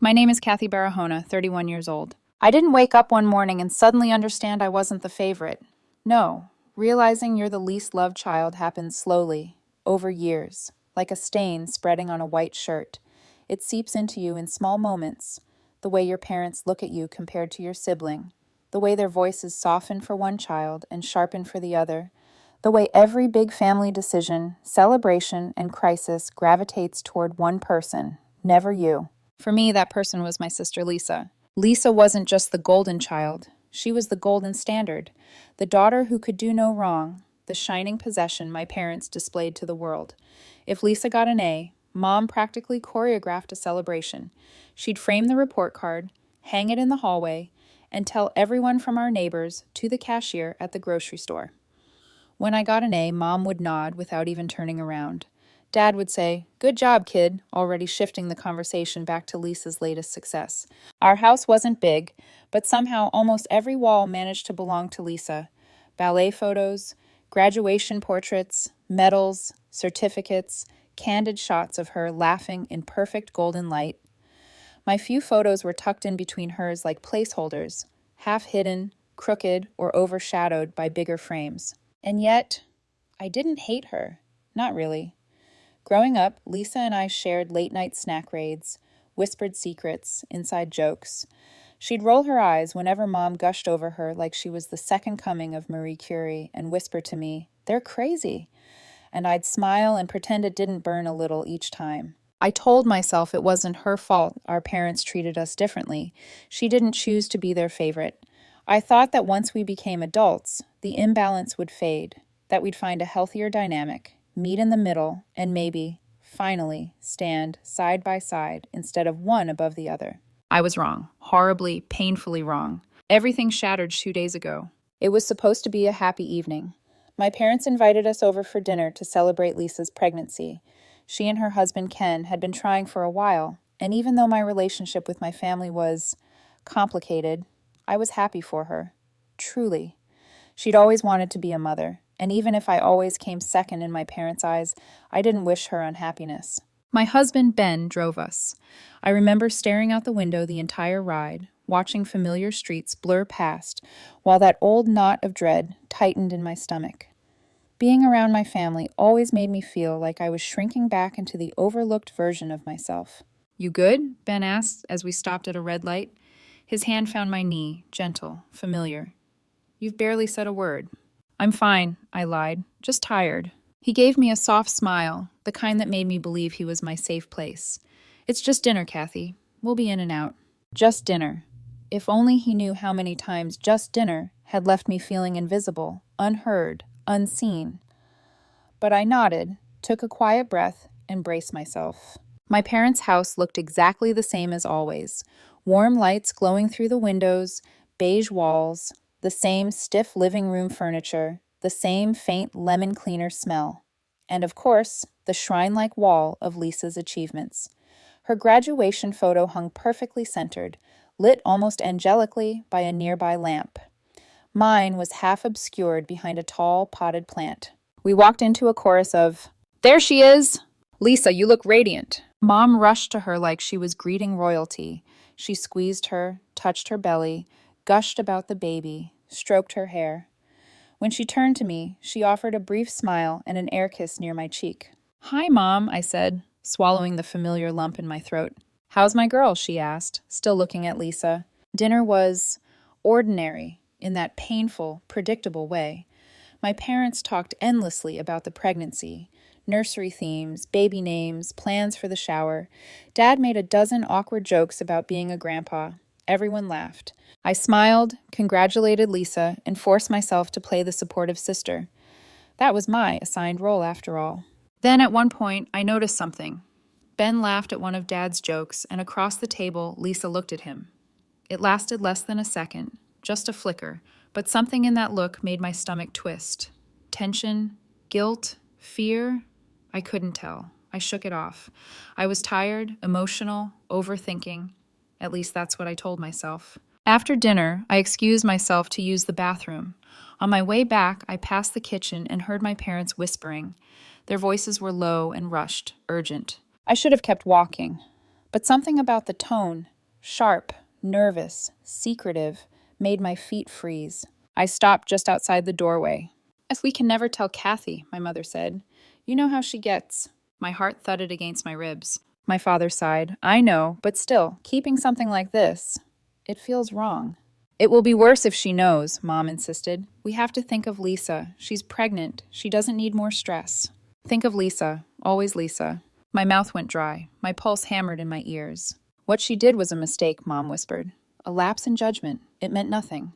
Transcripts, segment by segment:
My name is Kathy Barahona, 31 years old. I didn't wake up one morning and suddenly understand I wasn't the favorite. No, realizing you're the least loved child happens slowly, over years, like a stain spreading on a white shirt. It seeps into you in small moments, the way your parents look at you compared to your sibling, the way their voices soften for one child and sharpen for the other, the way every big family decision, celebration, and crisis gravitates toward one person, never you. For me, that person was my sister Lisa. Lisa wasn't just the golden child. She was the golden standard, the daughter who could do no wrong, the shining possession my parents displayed to the world. If Lisa got an A, Mom practically choreographed a celebration. She'd frame the report card, hang it in the hallway, and tell everyone from our neighbors to the cashier at the grocery store. When I got an A, Mom would nod without even turning around. Dad would say, "Good job, kid," already shifting the conversation back to Lisa's latest success. Our house wasn't big, but somehow almost every wall managed to belong to Lisa. Ballet photos, graduation portraits, medals, certificates, candid shots of her laughing in perfect golden light. My few photos were tucked in between hers like placeholders, half hidden, crooked, or overshadowed by bigger frames. And yet, I didn't hate her. Not really. Growing up, Lisa and I shared late-night snack raids, whispered secrets, inside jokes. She'd roll her eyes whenever Mom gushed over her like she was the second coming of Marie Curie and whisper to me, "They're crazy." And I'd smile and pretend it didn't burn a little each time. I told myself it wasn't her fault our parents treated us differently. She didn't choose to be their favorite. I thought that once we became adults, the imbalance would fade, that we'd find a healthier dynamic, meet in the middle, and maybe, finally, stand side by side instead of one above the other. I was wrong. Horribly, painfully wrong. Everything shattered 2 days ago. It was supposed to be a happy evening. My parents invited us over for dinner to celebrate Lisa's pregnancy. She and her husband Ken had been trying for a while, and even though my relationship with my family was complicated, I was happy for her. Truly. She'd always wanted to be a mother, and even if I always came second in my parents' eyes, I didn't wish her unhappiness. My husband, Ben, drove us. I remember staring out the window the entire ride, watching familiar streets blur past, while that old knot of dread tightened in my stomach. Being around my family always made me feel like I was shrinking back into the overlooked version of myself. "You good?" Ben asked as we stopped at a red light. His hand found my knee, gentle, familiar. "You've barely said a word." "I'm fine," I lied, "just tired." He gave me a soft smile, the kind that made me believe he was my safe place. "It's just dinner, Kathy. We'll be in and out." Just dinner. If only he knew how many times just dinner had left me feeling invisible, unheard, unseen. But I nodded, took a quiet breath, and braced myself. My parents' house looked exactly the same as always. Warm lights glowing through the windows, beige walls, the same stiff living room furniture, the same faint lemon cleaner smell. And of course, the shrine-like wall of Lisa's achievements. Her graduation photo hung perfectly centered, lit almost angelically by a nearby lamp. Mine was half obscured behind a tall, potted plant. We walked into a chorus of, "There she is! Lisa, you look radiant." Mom rushed to her like she was greeting royalty. She squeezed her, touched her belly, gushed about the baby, stroked her hair. When she turned to me, she offered a brief smile and an air kiss near my cheek. "Hi, Mom," I said, swallowing the familiar lump in my throat. "How's my girl?" she asked, still looking at Lisa. Dinner was ordinary, in that painful, predictable way. My parents talked endlessly about the pregnancy, nursery themes, baby names, plans for the shower. Dad made a dozen awkward jokes about being a grandpa. Everyone laughed. I smiled, congratulated Lisa, and forced myself to play the supportive sister. That was my assigned role, after all. Then at one point, I noticed something. Ben laughed at one of Dad's jokes, and across the table, Lisa looked at him. It lasted less than a second, just a flicker, but something in that look made my stomach twist. Tension, guilt, fear? I couldn't tell. I shook it off. I was tired, emotional, overthinking. At least that's what I told myself. After dinner, I excused myself to use the bathroom. On my way back, I passed the kitchen and heard my parents whispering. Their voices were low and rushed, urgent. I should have kept walking. But something about the tone, Sharp, nervous, secretive, made my feet freeze. I stopped just outside the doorway. "As we can never tell Kathy," my mother said. "You know how she gets." My heart thudded against my ribs. My father sighed. "I know, but still, keeping something like this, it feels wrong." "It will be worse if she knows," Mom insisted. "We have to think of Lisa. She's pregnant. She doesn't need more stress." Think of Lisa. Always Lisa. My mouth went dry. My pulse hammered in my ears. "What she did was a mistake," Mom whispered. "A lapse in judgment. It meant nothing.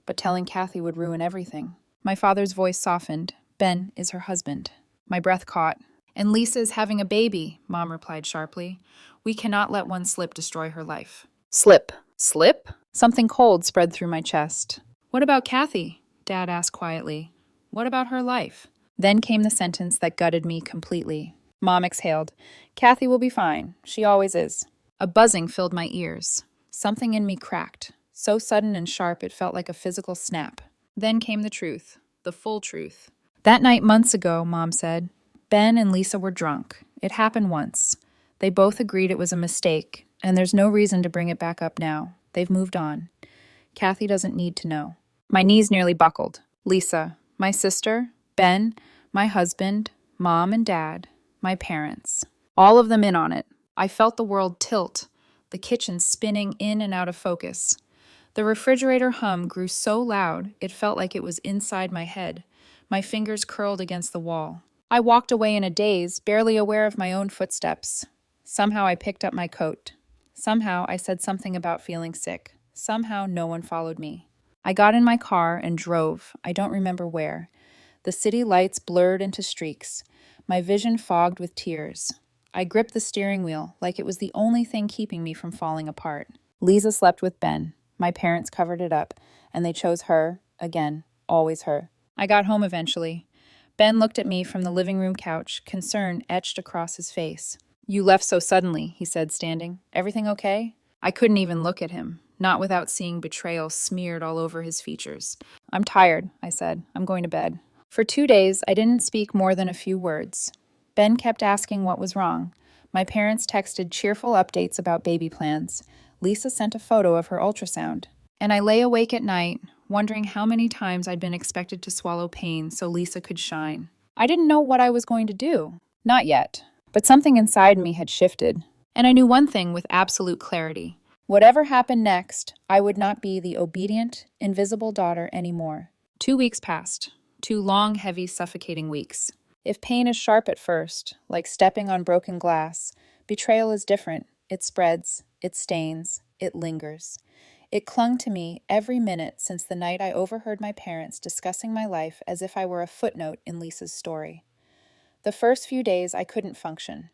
But telling Kathy would ruin everything." My father's voice softened. "Ben is her husband." My breath caught. "And Lisa is having a baby," Mom replied sharply. "We cannot let one slip destroy her life." Slip. Slip? Something cold spread through my chest. "What about Kathy?" Dad asked quietly. "What about her life?" Then came the sentence that gutted me completely. Mom exhaled. "Kathy will be fine. She always is." A buzzing filled my ears. Something in me cracked. So sudden and sharp it felt like a physical snap. Then came the truth. The full truth. "That night months ago," Mom said, "Ben and Lisa were drunk. It happened once. They both agreed it was a mistake, and there's no reason to bring it back up now. They've moved on. Kathy doesn't need to know." My knees nearly buckled. Lisa, my sister, Ben, my husband, Mom and Dad, my parents. All of them in on it. I felt the world tilt, the kitchen spinning in and out of focus. The refrigerator hum grew so loud it felt like it was inside my head. My fingers curled against the wall. I walked away in a daze, barely aware of my own footsteps. Somehow I picked up my coat. Somehow I said something about feeling sick. Somehow no one followed me. I got in my car and drove, I don't remember where. The city lights blurred into streaks. My vision fogged with tears. I gripped the steering wheel like it was the only thing keeping me from falling apart. Lisa slept with Ben. My parents covered it up, and they chose her, again, always her. I got home eventually. Ben looked at me from the living room couch, concern etched across his face. "You left so suddenly," he said, standing. "Everything okay?" I couldn't even look at him, not without seeing betrayal smeared all over his features. "I'm tired," I said. "I'm going to bed." For 2 days, I didn't speak more than a few words. Ben kept asking what was wrong. My parents texted cheerful updates about baby plans. Lisa sent a photo of her ultrasound. And I lay awake at night, wondering how many times I'd been expected to swallow pain so Lisa could shine. I didn't know what I was going to do. Not yet. But something inside me had shifted. And I knew one thing with absolute clarity. Whatever happened next, I would not be the obedient, invisible daughter anymore. 2 weeks passed. 2 long, heavy, suffocating weeks. If pain is sharp at first, like stepping on broken glass, betrayal is different. It spreads, it stains, it lingers. It clung to me every minute since the night I overheard my parents discussing my life as if I were a footnote in Lisa's story. The first few days I couldn't function.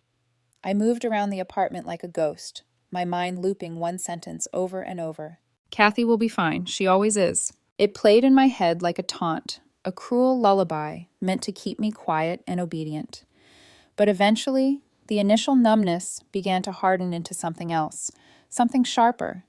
I moved around the apartment like a ghost, my mind looping one sentence over and over. "Kathy will be fine. She always is." It played in my head like a taunt, a cruel lullaby meant to keep me quiet and obedient. But eventually, the initial numbness began to harden into something else, something sharper,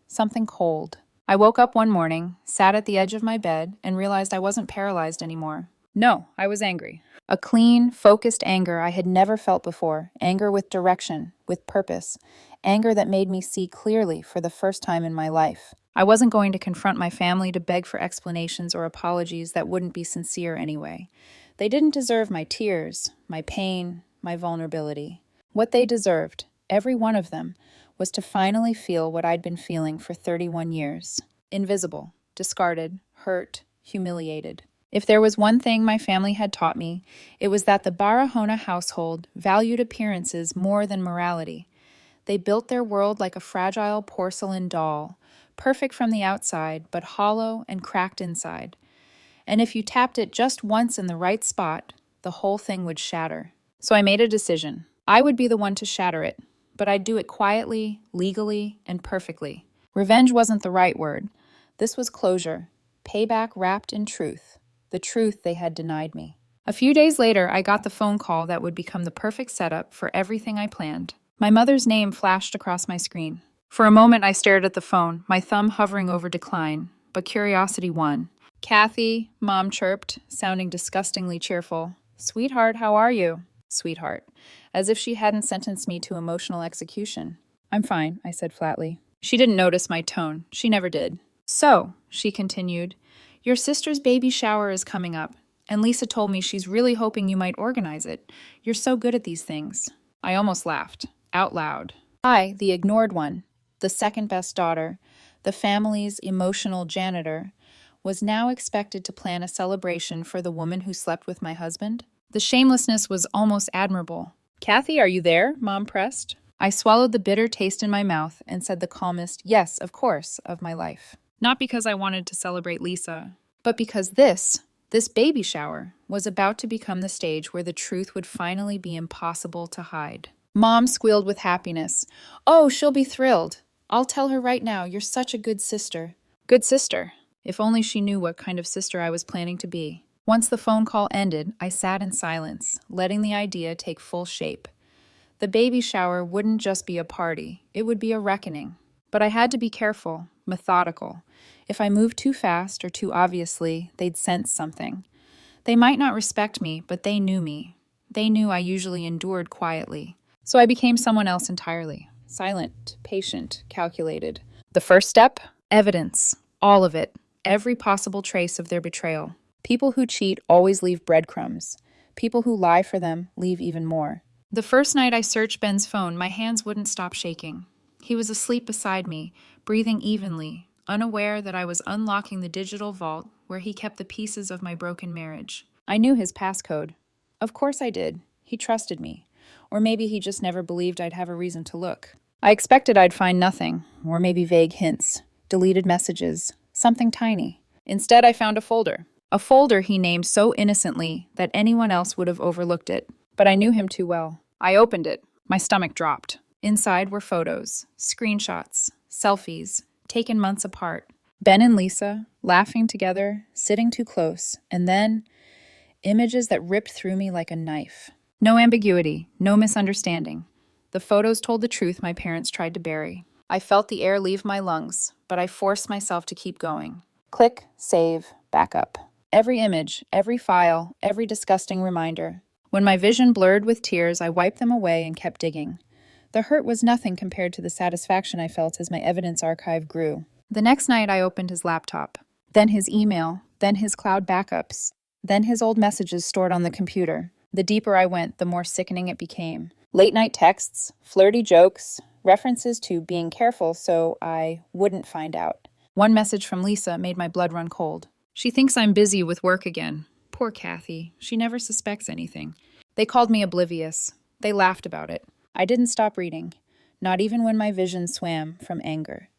something cold. I woke up one morning, sat at the edge of my bed, and realized I wasn't paralyzed anymore. No, I was angry. A clean, focused anger I had never felt before, anger with direction, with purpose, anger that made me see clearly for the first time in my life. I wasn't going to confront my family to beg for explanations or apologies that wouldn't be sincere anyway. They didn't deserve my tears, my pain, my vulnerability. What they deserved, every one of them, was to finally feel what I'd been feeling for 31 years. Invisible, discarded, hurt, humiliated. If there was one thing my family had taught me, it was that the Barahona household valued appearances more than morality. They built their world like a fragile porcelain doll, perfect from the outside, but hollow and cracked inside. And if you tapped it just once in the right spot, the whole thing would shatter. So I made a decision. I would be the one to shatter it, but I'd do it quietly, legally, and perfectly. Revenge wasn't the right word. This was closure, payback wrapped in truth, the truth they had denied me. A few days later, I got the phone call that would become the perfect setup for everything I planned. My mother's name flashed across my screen. For a moment, I stared at the phone, my thumb hovering over decline, but curiosity won. "Kathy," Mom chirped, sounding disgustingly cheerful. "Sweetheart, how are you?" Sweetheart. As if she hadn't sentenced me to emotional execution. "I'm fine," I said flatly. She didn't notice my tone. She never did. So, she continued, your sister's baby shower is coming up, and Lisa told me she's really hoping you might organize it. You're so good at these things. I almost laughed, out loud. I, the ignored one, the second best daughter, the family's emotional janitor, was now expected to plan a celebration for the woman who slept with my husband? The shamelessness was almost admirable. Kathy, are you there? Mom pressed. I swallowed the bitter taste in my mouth and said the calmest, yes, of course, of my life. Not because I wanted to celebrate Lisa, but because this baby shower, was about to become the stage where the truth would finally be impossible to hide. Mom squealed with happiness. Oh, she'll be thrilled. I'll tell her right now, you're such a good sister. Good sister. If only she knew what kind of sister I was planning to be. Once the phone call ended, I sat in silence, letting the idea take full shape. The baby shower wouldn't just be a party, it would be a reckoning. But I had to be careful, methodical. If I moved too fast or too obviously, they'd sense something. They might not respect me, but they knew me. They knew I usually endured quietly. So I became someone else entirely. Silent, patient, calculated. The first step? Evidence. All of it. Every possible trace of their betrayal. People who cheat always leave breadcrumbs. People who lie for them leave even more. The first night I searched Ben's phone, my hands wouldn't stop shaking. He was asleep beside me, breathing evenly, unaware that I was unlocking the digital vault where he kept the pieces of my broken marriage. I knew his passcode. Of course I did. He trusted me. Or maybe he just never believed I'd have a reason to look. I expected I'd find nothing, or maybe vague hints, deleted messages, something tiny. Instead, I found a folder. A folder he named so innocently that anyone else would have overlooked it. But I knew him too well. I opened it. My stomach dropped. Inside were photos, screenshots, selfies, taken months apart. Ben and Lisa, laughing together, sitting too close, and then images that ripped through me like a knife. No ambiguity, no misunderstanding. The photos told the truth my parents tried to bury. I felt the air leave my lungs, but I forced myself to keep going. Click, save, backup. Every image, every file, every disgusting reminder. When my vision blurred with tears, I wiped them away and kept digging. The hurt was nothing compared to the satisfaction I felt as my evidence archive grew. The next night, I opened his laptop, then his email, then his cloud backups, then his old messages stored on the computer. The deeper I went, the more sickening it became. Late-night texts, flirty jokes, references to being careful so I wouldn't find out. One message from Lisa made my blood run cold. She thinks I'm busy with work again. Poor Kathy. She never suspects anything. They called me oblivious. They laughed about it. I didn't stop reading. Not even when my vision swam from anger.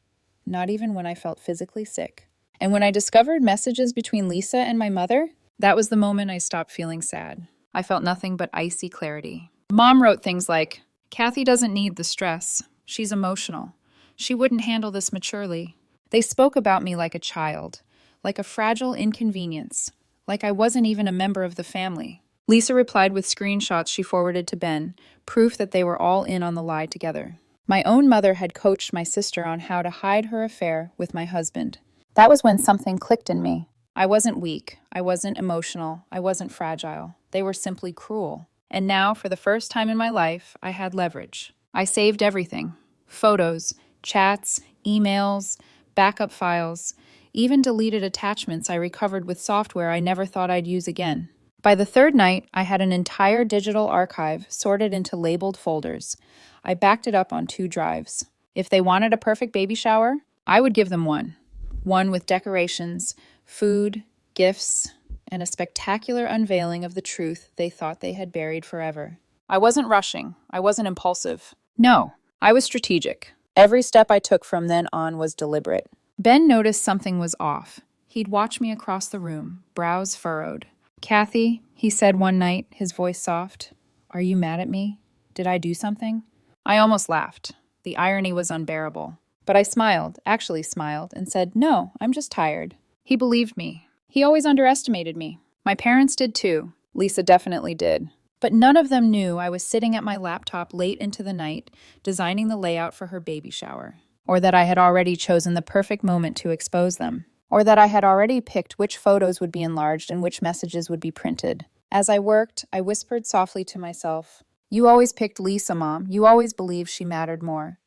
Not even when I felt physically sick. And when I discovered messages between Lisa and my mother, that was the moment I stopped feeling sad. I felt nothing but icy clarity. Mom wrote things like, Kathy doesn't need the stress. She's emotional. She wouldn't handle this maturely. They spoke about me like a child, like a fragile inconvenience, like I wasn't even a member of the family. Lisa replied with screenshots she forwarded to Ben, proof that they were all in on the lie together. My own mother had coached my sister on how to hide her affair with my husband. That was when something clicked in me. I wasn't weak. I wasn't emotional. I wasn't fragile. They were simply cruel. And now, for the first time in my life, I had leverage. I saved everything. Photos, chats, emails, backup files, even deleted attachments I recovered with software I never thought I'd use again. By the third night, I had an entire digital archive sorted into labeled folders. I backed it up on 2 drives. If they wanted a perfect baby shower, I would give them one. One with decorations, food, gifts, and a spectacular unveiling of the truth they thought they had buried forever. I wasn't rushing. I wasn't impulsive. No, I was strategic. Every step I took from then on was deliberate. Ben noticed something was off. He'd watch me across the room, brows furrowed. Kathy, he said one night, his voice soft, are you mad at me? Did I do something? I almost laughed. The irony was unbearable. But I smiled, actually smiled, and said, no, I'm just tired. He believed me. He always underestimated me. My parents did too. Lisa definitely did. But none of them knew I was sitting at my laptop late into the night, designing the layout for her baby shower. Or that I had already chosen the perfect moment to expose them. Or that I had already picked which photos would be enlarged and which messages would be printed. As I worked, I whispered softly to myself, you always picked Lisa, Mom. You always believed she mattered more.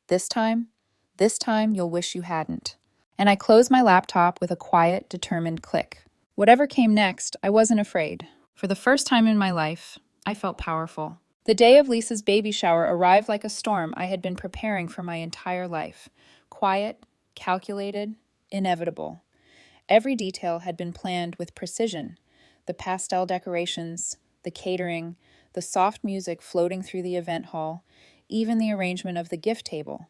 This time, This time you'll wish you hadn't. And I closed my laptop with a quiet, determined click. Whatever came next, I wasn't afraid. For the first time in my life, I felt powerful. The day of Lisa's baby shower arrived like a storm I had been preparing for my entire life. Quiet, calculated, inevitable. Every detail had been planned with precision. The pastel decorations, the catering, the soft music floating through the event hall, even the arrangement of the gift table.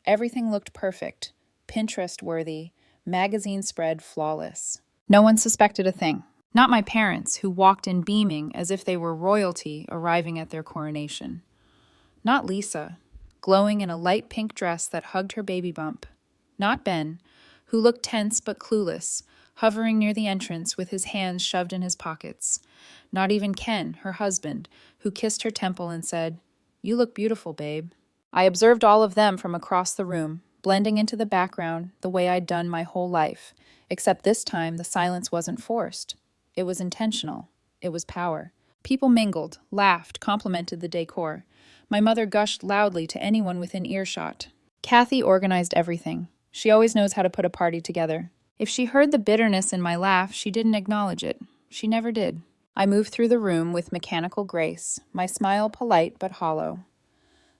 Everything looked perfect, Pinterest-worthy, magazine spread flawless. No one suspected a thing. Not my parents, who walked in beaming as if they were royalty arriving at their coronation. Not Lisa, glowing in a light pink dress that hugged her baby bump. Not Ben, who looked tense but clueless, hovering near the entrance with his hands shoved in his pockets. Not even Ken, her husband, who kissed her temple and said, "You look beautiful, babe." I observed all of them from across the room, blending into the background the way I'd done my whole life, except this time the silence wasn't forced. It was intentional. It was power. People mingled, laughed, complimented the decor. My mother gushed loudly to anyone within earshot. Kathy organized everything. She always knows how to put a party together. If she heard the bitterness in my laugh, she didn't acknowledge it. She never did. I moved through the room with mechanical grace, my smile polite but hollow.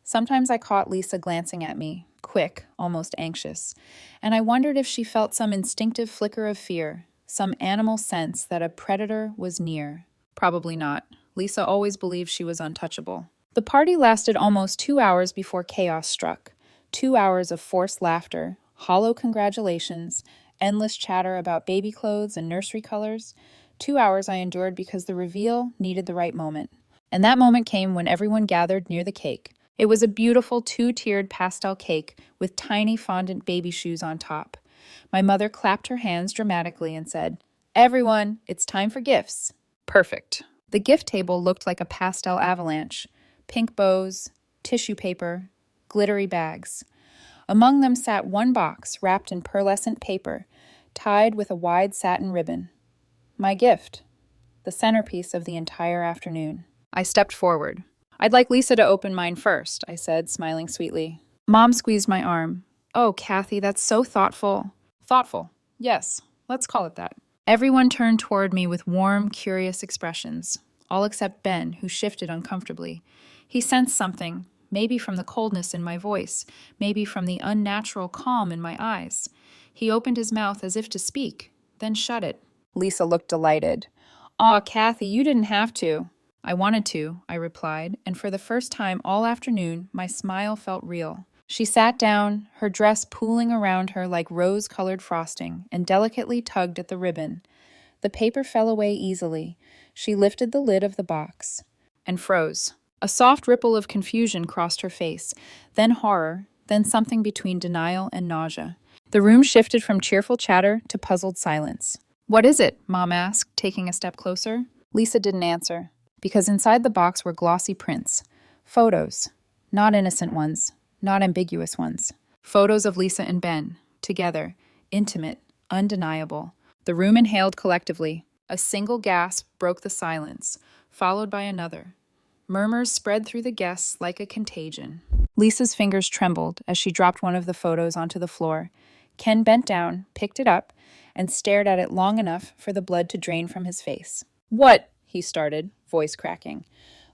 Sometimes I caught Lisa glancing at me, quick, almost anxious, and I wondered if she felt some instinctive flicker of fear, some animal sense that a predator was near. Probably not. Lisa always believed she was untouchable. The party lasted almost 2 hours before chaos struck. 2 hours of forced laughter, hollow congratulations, endless chatter about baby clothes and nursery colors. 2 hours I endured because the reveal needed the right moment. And that moment came when everyone gathered near the cake. It was a beautiful 2-tiered pastel cake with tiny fondant baby shoes on top. My mother clapped her hands dramatically and said, "Everyone, it's time for gifts." Perfect. The gift table looked like a pastel avalanche. Pink bows, tissue paper, glittery bags. Among them sat one box wrapped in pearlescent paper, tied with a wide satin ribbon. My gift, the centerpiece of the entire afternoon. I stepped forward. "I'd like Lisa to open mine first," I said, smiling sweetly. Mom squeezed my arm. "Oh, Kathy, that's so thoughtful." "Thoughtful. Yes, let's call it that." Everyone turned toward me with warm, curious expressions, all except Ben, who shifted uncomfortably. He sensed something, maybe from the coldness in my voice, maybe from the unnatural calm in my eyes. He opened his mouth as if to speak, then shut it. Lisa looked delighted. "Aw, Kathy, you didn't have to." "I wanted to," I replied, and for the first time all afternoon, my smile felt real. She sat down, her dress pooling around her like rose-colored frosting, and delicately tugged at the ribbon. The paper fell away easily. She lifted the lid of the box and froze. A soft ripple of confusion crossed her face, then horror, then something between denial and nausea. The room shifted from cheerful chatter to puzzled silence. "What is it?" Mom asked, taking a step closer. Lisa didn't answer, because inside the box were glossy prints. Photos. Not innocent ones. Not ambiguous ones. Photos of Lisa and Ben, together, intimate, undeniable. The room inhaled collectively. A single gasp broke the silence, followed by another. Murmurs spread through the guests like a contagion. Lisa's fingers trembled as she dropped one of the photos onto the floor. Ken bent down, picked it up, and stared at it long enough for the blood to drain from his face. "What?" he started, voice cracking.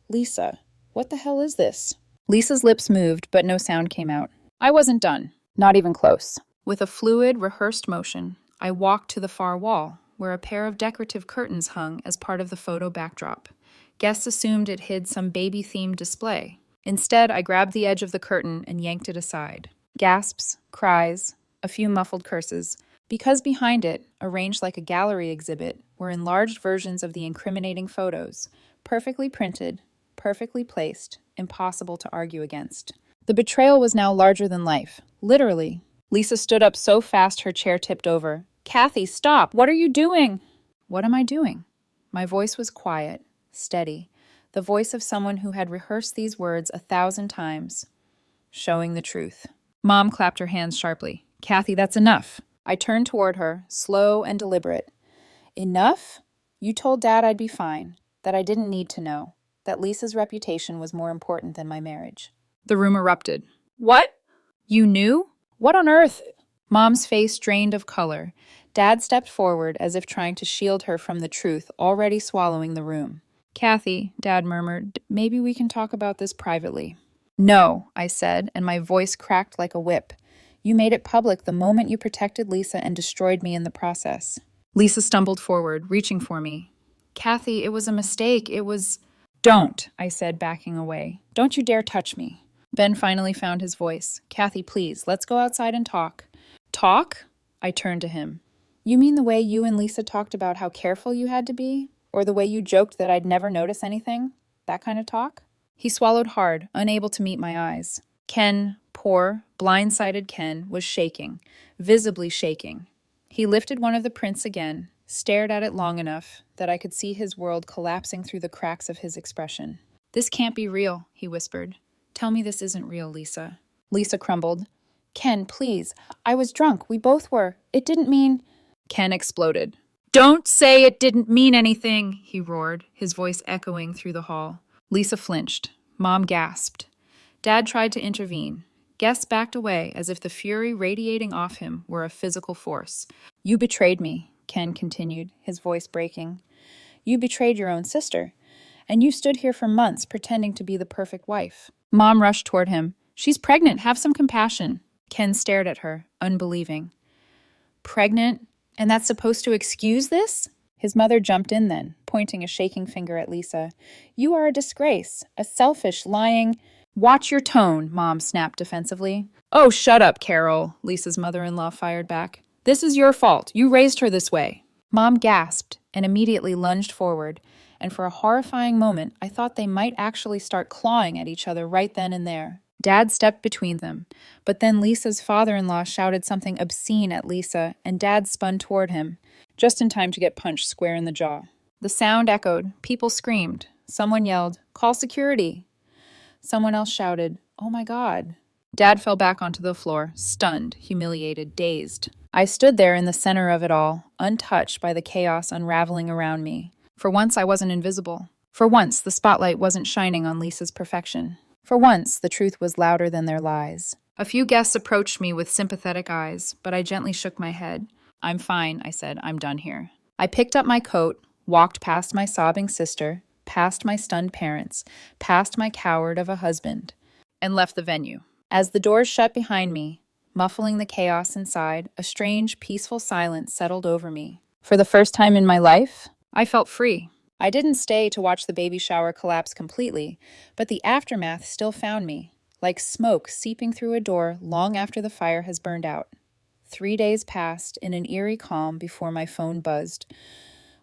"Lisa, what the hell is this?" Lisa's lips moved, but no sound came out. I wasn't done. Not even close. With a fluid, rehearsed motion, I walked to the far wall, where a pair of decorative curtains hung as part of the photo backdrop. Guests assumed it hid some baby-themed display. Instead, I grabbed the edge of the curtain and yanked it aside. Gasps, cries, a few muffled curses. Because behind it, arranged like a gallery exhibit, were enlarged versions of the incriminating photos, perfectly printed, perfectly placed, impossible to argue against. The betrayal was now larger than life, literally. Lisa stood up so fast her chair tipped over. "Kathy, stop! What are you doing?" What am I doing? My voice was quiet, steady, the voice of someone who had rehearsed these words 1,000 times. Showing the truth. Mom clapped her hands sharply. "Kathy, that's enough." I turned toward her, slow and deliberate. "Enough? You told Dad I'd be fine, that I didn't need to know, that Lisa's reputation was more important than my marriage." The room erupted. "What? You knew? What on earth? Mom's face drained of color. Dad stepped forward as if trying to shield her from the truth already swallowing the room. Kathy, Dad murmured, maybe we can talk about this privately. No, I said, and my voice cracked like a whip. You made it public the moment you protected Lisa and destroyed me in the process. Lisa stumbled forward, reaching for me. Kathy, it was a mistake. It was... Don't, I said, backing away. Don't you dare touch me. Ben finally found his voice. Kathy, please, let's go outside and talk. Talk? I turned to him. You mean the way you and Lisa talked about how careful you had to be? Or the way you joked that I'd never notice anything? That kind of talk? He swallowed hard, unable to meet my eyes. Ken, poor, blindsided Ken, was shaking, visibly shaking. He lifted one of the prints again, stared at it long enough that I could see his world collapsing through the cracks of his expression. This can't be real, he whispered. Tell me this isn't real, Lisa. Lisa crumbled. Ken, please. I was drunk. We both were. It didn't mean... Ken exploded. Don't say it didn't mean anything, he roared, his voice echoing through the hall. Lisa flinched. Mom gasped. Dad tried to intervene. Guest backed away as if the fury radiating off him were a physical force. You betrayed me, Ken continued, his voice breaking. You betrayed your own sister. And you stood here for months pretending to be the perfect wife. Mom rushed toward him. She's pregnant. Have some compassion. Ken stared at her, unbelieving. Pregnant? And that's supposed to excuse this? His mother jumped in then, pointing a shaking finger at Lisa. You are a disgrace, a selfish, lying... Watch your tone, Mom snapped defensively. Oh, shut up, Carol, Lisa's mother-in-law fired back. This is your fault. You raised her this way. Mom gasped and immediately lunged forward, and for a horrifying moment, I thought they might actually start clawing at each other right then and there. Dad stepped between them, but then Lisa's father-in-law shouted something obscene at Lisa, and Dad spun toward him, just in time to get punched square in the jaw. The sound echoed. People screamed. Someone yelled, "Call security!" Someone else shouted, "Oh my God." Dad fell back onto the floor, stunned, humiliated, dazed. I stood there in the center of it all, untouched by the chaos unraveling around me. For once, I wasn't invisible. For once, the spotlight wasn't shining on Lisa's perfection. For once, the truth was louder than their lies. A few guests approached me with sympathetic eyes, but I gently shook my head. I'm fine, I said. I'm done here. I picked up my coat, walked past my sobbing sister, past my stunned parents, past my coward of a husband, and left the venue. As the doors shut behind me, muffling the chaos inside, a strange, peaceful silence settled over me. For the first time in my life, I felt free. I didn't stay to watch the baby shower collapse completely, but the aftermath still found me, like smoke seeping through a door long after the fire has burned out. 3 days passed in an eerie calm before my phone buzzed,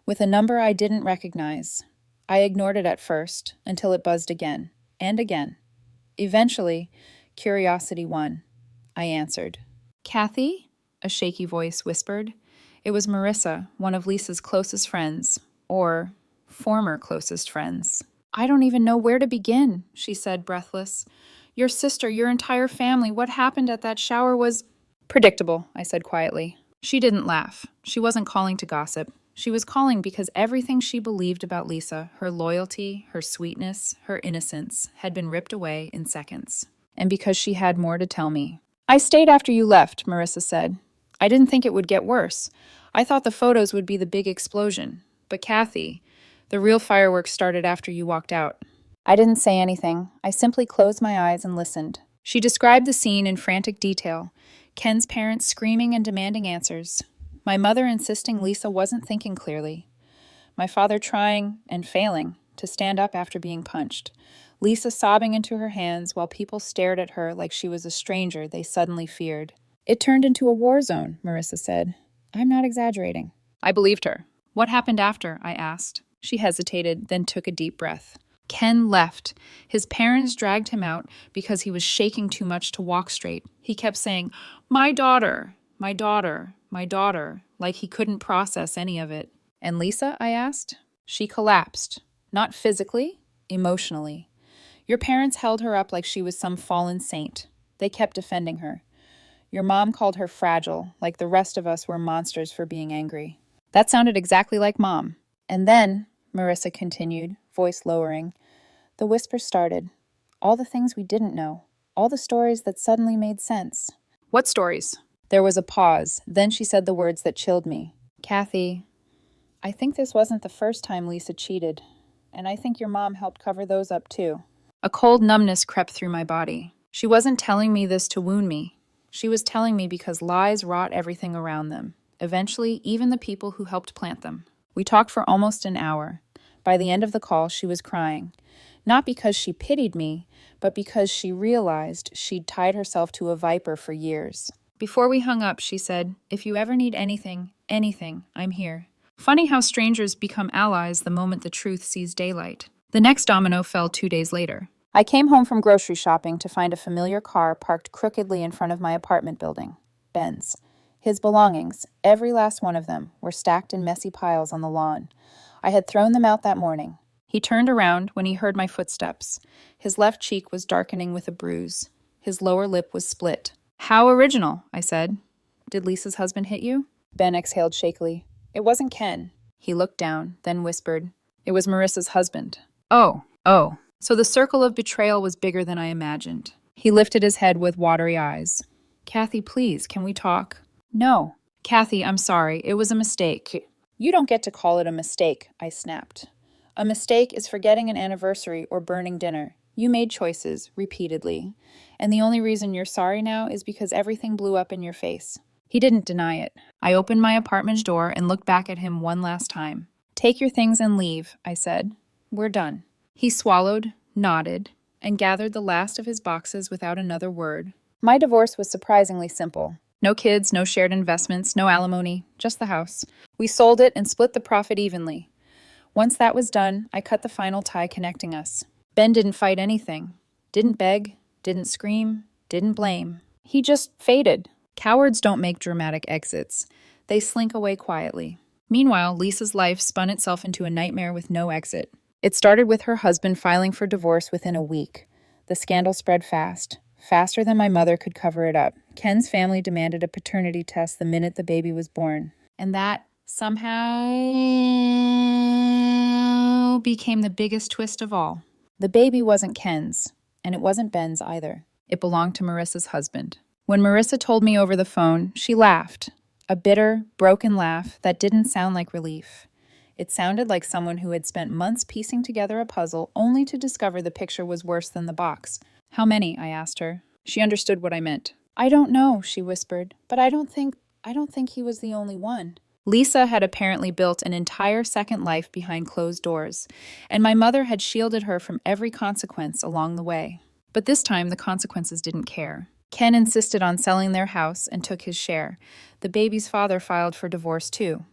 with a number I didn't recognize. I ignored it at first, until it buzzed again, and again. Eventually, curiosity won. I answered. Kathy? A shaky voice whispered. It was Marissa, one of Lisa's closest friends, or former closest friends. I don't even know where to begin, she said, breathless. Your sister, your entire family, what happened at that shower was... Predictable, I said quietly. She didn't laugh. She wasn't calling to gossip. She was calling because everything she believed about Lisa, her loyalty, her sweetness, her innocence, had been ripped away in seconds. And because she had more to tell me. I stayed after you left, Marissa said. I didn't think it would get worse. I thought the photos would be the big explosion. But Kathy, the real fireworks started after you walked out. I didn't say anything. I simply closed my eyes and listened. She described the scene in frantic detail. Ken's parents screaming and demanding answers. My mother insisting Lisa wasn't thinking clearly. My father trying, and failing, to stand up after being punched. Lisa sobbing into her hands while people stared at her like she was a stranger they suddenly feared. It turned into a war zone, Marissa said. I'm not exaggerating. I believed her. What happened after? I asked. She hesitated, then took a deep breath. Ken left. His parents dragged him out because he was shaking too much to walk straight. He kept saying, "My daughter, my daughter, my daughter," like he couldn't process any of it. And Lisa, I asked? She collapsed. Not physically, emotionally. Your parents held her up like she was some fallen saint. They kept defending her. Your mom called her fragile, like the rest of us were monsters for being angry. That sounded exactly like Mom. And then, Marissa continued, voice lowering, the whisper started. All the things we didn't know. All the stories that suddenly made sense. What stories? There was a pause. Then she said the words that chilled me. Kathy, I think this wasn't the first time Lisa cheated, and I think your mom helped cover those up too. A cold numbness crept through my body. She wasn't telling me this to wound me. She was telling me because lies rot everything around them, eventually even the people who helped plant them. We talked for almost an hour. By the end of the call, she was crying. Not because she pitied me, but because she realized she'd tied herself to a viper for years. Before we hung up, she said, "If you ever need anything, I'm here." Funny how strangers become allies the moment the truth sees daylight. The next domino fell 2 days later. I came home from grocery shopping to find a familiar car parked crookedly in front of my apartment building. Ben's. His belongings, every last one of them, were stacked in messy piles on the lawn. I had thrown them out that morning. He turned around when he heard my footsteps. His left cheek was darkening with a bruise. His lower lip was split. "How original," I said. "Did Lisa's husband hit you?" Ben exhaled shakily. "It wasn't Ken." He looked down, then whispered, "It was Marissa's husband." Oh. So the circle of betrayal was bigger than I imagined. He lifted his head with watery eyes. "Kathy, please, can we talk?" "No." "Kathy, I'm sorry. It was a mistake." "You don't get to call it a mistake," I snapped. "A mistake is forgetting an anniversary or burning dinner. You made choices, repeatedly. And the only reason you're sorry now is because everything blew up in your face." He didn't deny it. I opened my apartment door and looked back at him one last time. "Take your things and leave," I said. "We're done." He swallowed, nodded, and gathered the last of his boxes without another word. My divorce was surprisingly simple. No kids, no shared investments, no alimony, just the house. We sold it and split the profit evenly. Once that was done, I cut the final tie connecting us. Ben didn't fight anything. Didn't beg, didn't scream, didn't blame. He just faded. Cowards don't make dramatic exits. They slink away quietly. Meanwhile, Lisa's life spun itself into a nightmare with no exit. It started with her husband filing for divorce within a week. The scandal spread fast, faster than my mother could cover it up. Ken's family demanded a paternity test the minute the baby was born. And that somehow became the biggest twist of all. The baby wasn't Ken's, and it wasn't Ben's either. It belonged to Marissa's husband. When Marissa told me over the phone, she laughed. A bitter, broken laugh that didn't sound like relief. It sounded like someone who had spent months piecing together a puzzle only to discover the picture was worse than the box. "How many?" I asked her. She understood what I meant. "I don't know," she whispered, "but I don't think he was the only one." Lisa had apparently built an entire second life behind closed doors, and my mother had shielded her from every consequence along the way. But this time, the consequences didn't care. Ken insisted on selling their house and took his share. The baby's father filed for divorce too.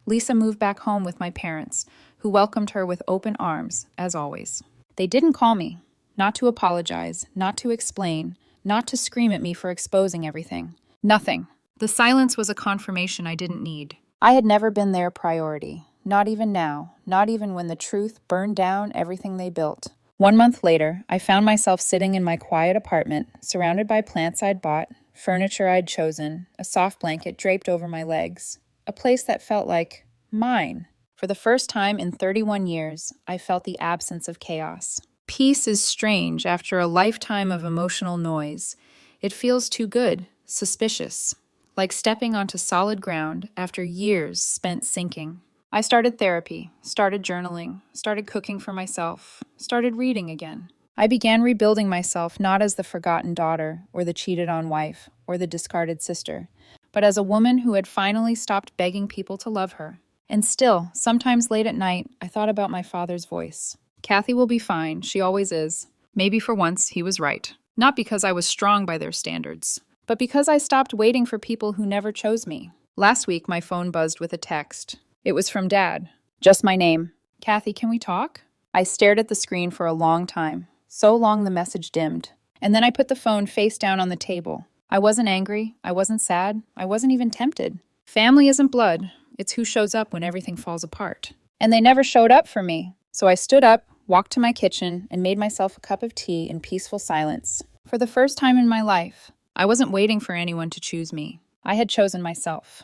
Lisa moved back home with my parents, who welcomed her with open arms, as always. They didn't call me, not to apologize, not to explain, not to scream at me for exposing everything. Nothing. The silence was a confirmation I didn't need. I had never been their priority, not even now, not even when the truth burned down everything they built. 1 month later, I found myself sitting in my quiet apartment, surrounded by plants I'd bought, furniture I'd chosen, a soft blanket draped over my legs. A place that felt like mine. For the first time in 31 years, I felt the absence of chaos. Peace is strange after a lifetime of emotional noise. It feels too good, suspicious, like stepping onto solid ground after years spent sinking. I started therapy, started journaling, started cooking for myself, started reading again. I began rebuilding myself not as the forgotten daughter, or the cheated on wife, or the discarded sister, but as a woman who had finally stopped begging people to love her. And still, sometimes late at night, I thought about my father's voice. "Kathy will be fine, she always is." Maybe for once, he was right. Not because I was strong by their standards, but because I stopped waiting for people who never chose me. Last week, my phone buzzed with a text. It was from Dad. Just my name. "Kathy, can we talk?" I stared at the screen for a long time. So long the message dimmed. And then I put the phone face down on the table. I wasn't angry, I wasn't sad, I wasn't even tempted. Family isn't blood, it's who shows up when everything falls apart. And they never showed up for me. So I stood up, walked to my kitchen, and made myself a cup of tea in peaceful silence. For the first time in my life, I wasn't waiting for anyone to choose me. I had chosen myself.